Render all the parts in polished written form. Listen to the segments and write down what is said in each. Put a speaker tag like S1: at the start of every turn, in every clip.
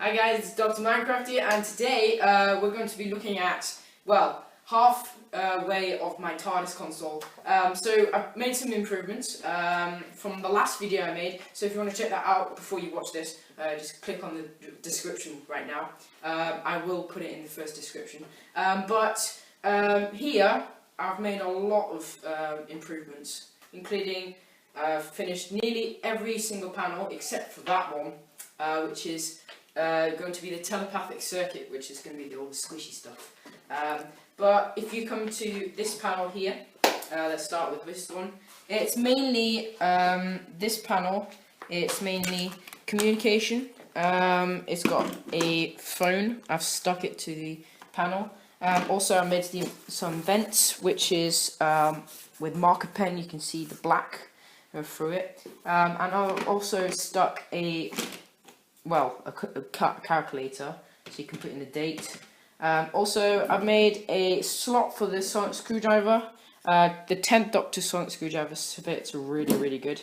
S1: Hi guys, it's Dr. Minecraft here, and today we're going to be looking at, well, halfway of my Tardis console. So I've made some improvements from the last video I made, so if you want to check that out before you watch this, just click on the description right now. I will put it in the first description. Here I've made a lot of improvements, including finished nearly every single panel except for that one, which is going to be the telepathic circuit, which is going to be all the squishy stuff. But if you come to this panel here, let's start with this one. It's mainly this panel. It's mainly communication. It's got a phone. I've stuck it to the panel. Also, I made some vents, which is with marker pen. You can see the black through it, and I've also stuck a calculator, so you can put in the date. Also, I've made a slot for the sonic screwdriver. The 10th Doctor sonic screwdriver fits really good,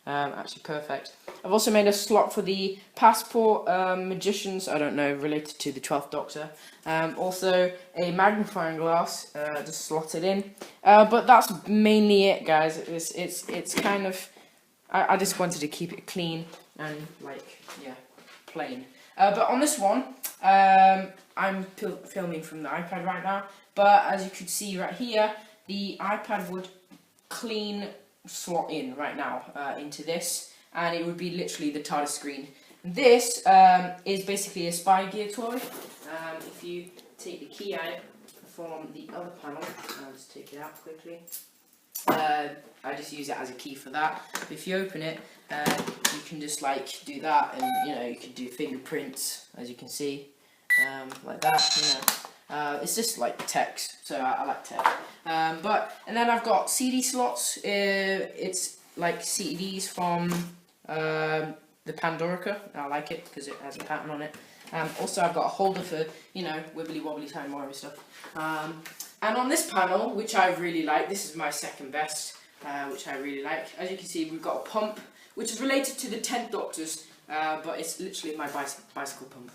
S1: actually perfect. I've also made a slot for the passport magicians, I don't know, related to the 12th Doctor. Also a magnifying glass, just slotted in. But that's mainly it, guys. It's kind of, I just wanted to keep it clean and plain. But on this one, I'm filming from the iPad right now, but as you can see right here, the iPad would clean slot in right now into this, and it would be literally the Tardis screen. This is basically a spy gear toy. If you take the key out from the other panel, I'll just take it out quickly. I just use it as a key for that. If you open it, you can just do that, and you can do fingerprints, as you can see, like that. It's just like text, so I like text. And then I've got CD slots. It's like CDs from the Pandorica. I like it because it has a pattern on it. Also, I've got a holder for wibbly wobbly time wire stuff. And on this panel, which I really like, this is my second best, which I really like. As you can see, we've got a pump, which is related to the 10th Doctor's, but it's literally my bicycle pump.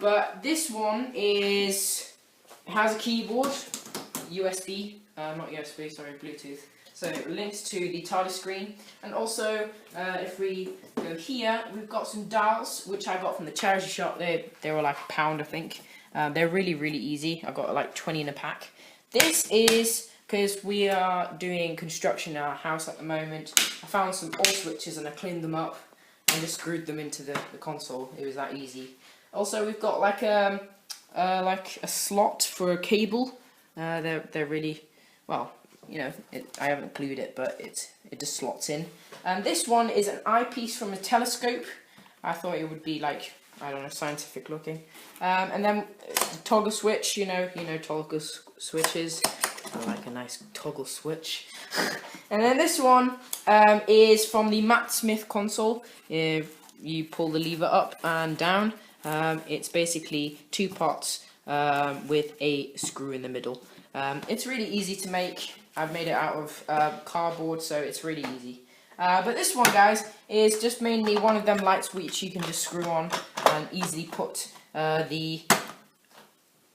S1: But this one has a keyboard, USB, not USB, sorry, Bluetooth. So it links to the Tardis screen, and also if we go here, we've got some dials which I got from the charity shop. They were like £1, I think. They're really easy. I've got like 20 in a pack. This is because we are doing construction in our house at the moment. I found some old switches and I cleaned them up and just screwed them into the console. It was that easy. Also, we've got like a slot for a cable. They're really well. I haven't glued it, but it just slots in. And this one is an eyepiece from a telescope. I thought it would be like, I don't know, scientific looking. And then toggle switch, toggle switches. I like a nice toggle switch. And then this one is from the Matt Smith console. If you pull the lever up and down, it's basically two pots with a screw in the middle. It's really easy to make. I've made it out of cardboard, so it's really easy. But this one, guys, is just mainly one of them lights which you can just screw on and easily put the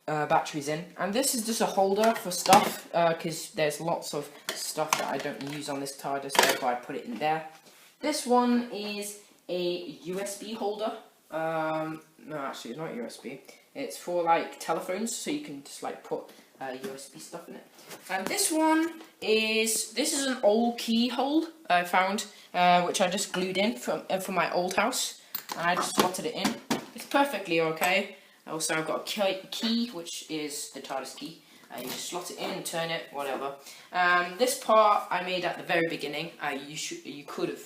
S1: batteries in. And this is just a holder for stuff, because there's lots of stuff that I don't use on this TARDIS, therefore I put it in there. This one is a USB holder. No, actually, it's not USB. It's for telephones, so you can just put USB stuff in it. And this one is an old keyhole I found, which I just glued in from my old house, and I just slotted it in. It's perfectly okay. Also, I've got a key, which is the TARDIS key. You just slot it in, turn it, whatever. This part I made at the very beginning. You could have,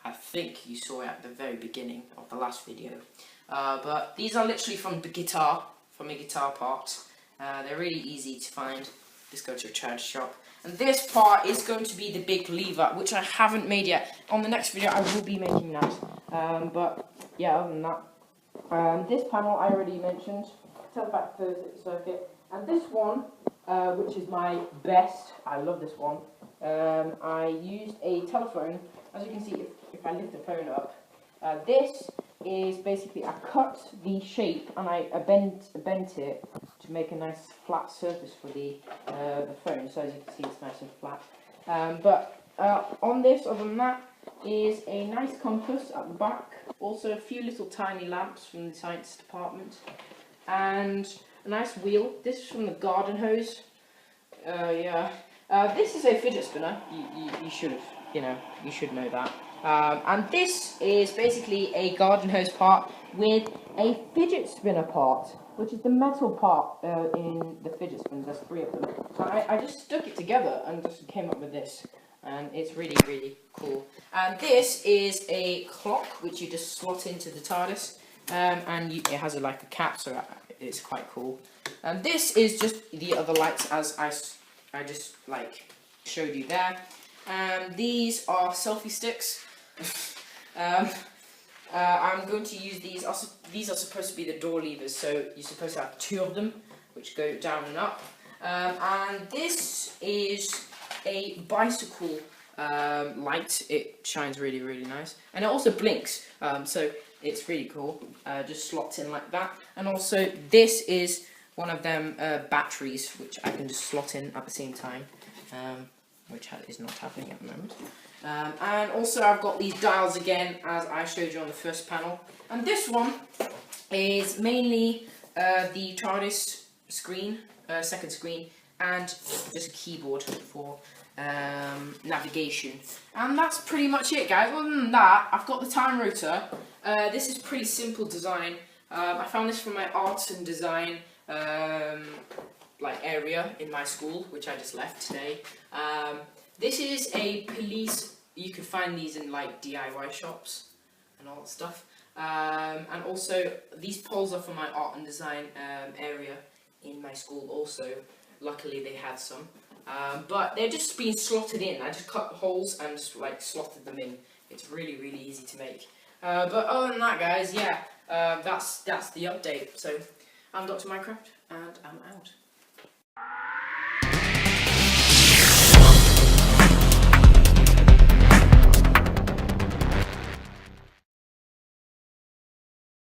S1: I think you saw it at the very beginning of the last video. But these are literally from a guitar part. They're really easy to find. Just go to a charity shop. And this part is going to be the big lever, which I haven't made yet. On the next video, I will be making that. But yeah, other than that, this panel I already mentioned, telepathic circuit, and this one, which is my best. I love this one. I used a telephone. As you can see, if I lift the phone up, this is basically I cut the shape and I bent it to make a nice flat surface for the phone. So as you can see, it's nice and flat. But on this, other than that, is a nice compass at the back. Also a few little tiny lamps from the science department, and a nice wheel. This is from the garden hose. Yeah. This is a fidget spinner. You should have, you should know that. And this is basically a garden hose part with a fidget spinner part, which is the metal part in the fidget spinners. There's 3 of them. So I just stuck it together and just came up with this. And it's really, really cool. And this is a clock, which you just slot into the Tardis. And it has like a cap, so it's quite cool. And this is just the other lights, as I just like showed you there. These are selfie sticks. I'm going to use these. Also, these are supposed to be the door levers, so you're supposed to have 2 of them, which go down and up. And this is a bicycle light. It shines really, really nice, and it also blinks. So it's really cool. Just slots in like that. And also, this is one of them batteries, which I can just slot in at the same time, which is not happening at the moment. And also I've got these dials again, as I showed you on the first panel. And this one is mainly the Tardis screen, second screen, and just a keyboard for navigation. And that's pretty much it, guys. Other than that, I've got the time rotor. This is pretty simple design. I found this from my arts and design area in my school, which I just left today. This is a police. You can find these in like DIY shops and all that stuff. And also these poles are from my art and design area in my school also. Luckily they had some. But they're just being slotted in. I just cut holes and just like slotted them in. It's really, really easy to make. But other than that, guys, yeah, that's the update. So I'm Dr. Minecraft and I'm out.